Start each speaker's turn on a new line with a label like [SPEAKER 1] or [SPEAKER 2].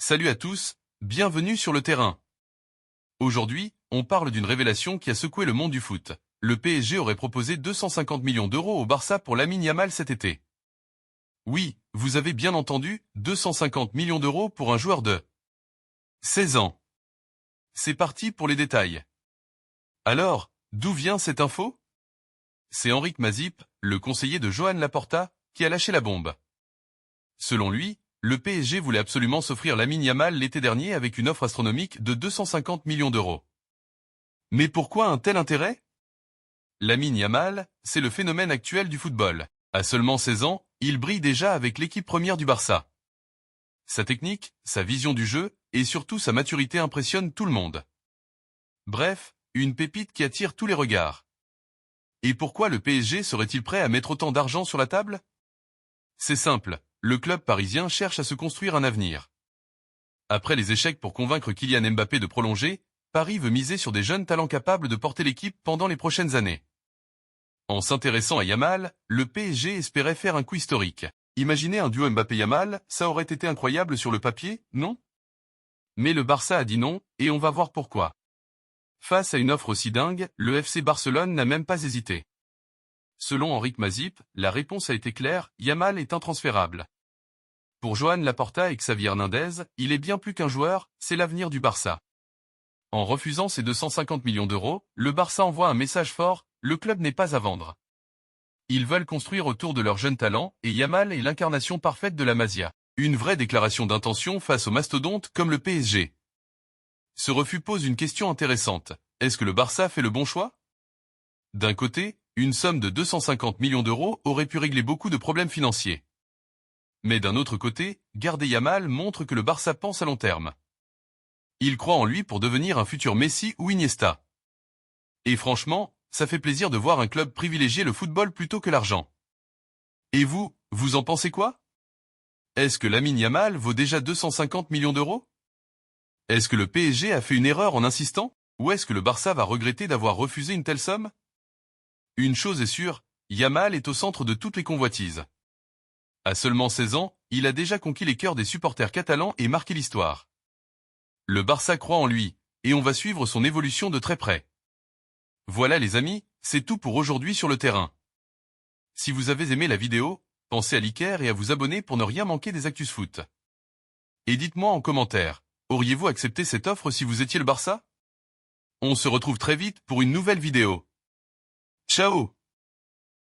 [SPEAKER 1] Salut à tous, bienvenue sur le terrain. Aujourd'hui, on parle d'une révélation qui a secoué le monde du foot. Le PSG aurait proposé 250 millions d'euros au Barça pour Lamine Yamal cet été. Oui, vous avez bien entendu, 250 millions d'euros pour un joueur de 16 ans. C'est parti pour les détails. Alors, d'où vient cette info? C'est Enric Mazip, le conseiller de Joan Laporta, qui a lâché la bombe. Selon lui, le PSG voulait absolument s'offrir Lamine Yamal l'été dernier avec une offre astronomique de 250 millions d'euros. Mais pourquoi un tel intérêt? Lamine Yamal, c'est le phénomène actuel du football. À seulement 16 ans, il brille déjà avec l'équipe première du Barça. Sa technique, sa vision du jeu, et surtout sa maturité impressionnent tout le monde. Bref, une pépite qui attire tous les regards. Et pourquoi le PSG serait-il prêt à mettre autant d'argent sur la table? C'est simple, le club parisien cherche à se construire un avenir. Après les échecs pour convaincre Kylian Mbappé de prolonger, Paris veut miser sur des jeunes talents capables de porter l'équipe pendant les prochaines années. En s'intéressant à Yamal, le PSG espérait faire un coup historique. Imaginez un duo Mbappé-Yamal, ça aurait été incroyable sur le papier, non? Mais le Barça a dit non, et on va voir pourquoi. Face à une offre aussi dingue, le FC Barcelone n'a même pas hésité. Selon Enric Mazip, la réponse a été claire, Yamal est intransférable. Pour Joan Laporta et Xavi Hernandez, il est bien plus qu'un joueur, c'est l'avenir du Barça. En refusant ces 250 millions d'euros, le Barça envoie un message fort, le club n'est pas à vendre. Ils veulent construire autour de leur jeune talent, et Yamal est l'incarnation parfaite de la Masia. Une vraie déclaration d'intention face aux mastodontes comme le PSG. Ce refus pose une question intéressante. Est-ce que le Barça fait le bon choix? D'un côté, une somme de 250 millions d'euros aurait pu régler beaucoup de problèmes financiers. Mais d'un autre côté, garder Yamal montre que le Barça pense à long terme. Il croit en lui pour devenir un futur Messi ou Iniesta. Et franchement, ça fait plaisir de voir un club privilégier le football plutôt que l'argent. Et vous, vous en pensez quoi? Est-ce que Lamine Yamal vaut déjà 250 millions d'euros? Est-ce que le PSG a fait une erreur en insistant? Ou est-ce que le Barça va regretter d'avoir refusé une telle somme? Une chose est sûre, Yamal est au centre de toutes les convoitises. À seulement 16 ans, il a déjà conquis les cœurs des supporters catalans et marqué l'histoire. Le Barça croit en lui, et on va suivre son évolution de très près. Voilà les amis, c'est tout pour aujourd'hui sur le terrain. Si vous avez aimé la vidéo, pensez à liker et à vous abonner pour ne rien manquer des actus foot. Et dites-moi en commentaire, auriez-vous accepté cette offre si vous étiez le Barça? On se retrouve très vite pour une nouvelle vidéo. Ciao!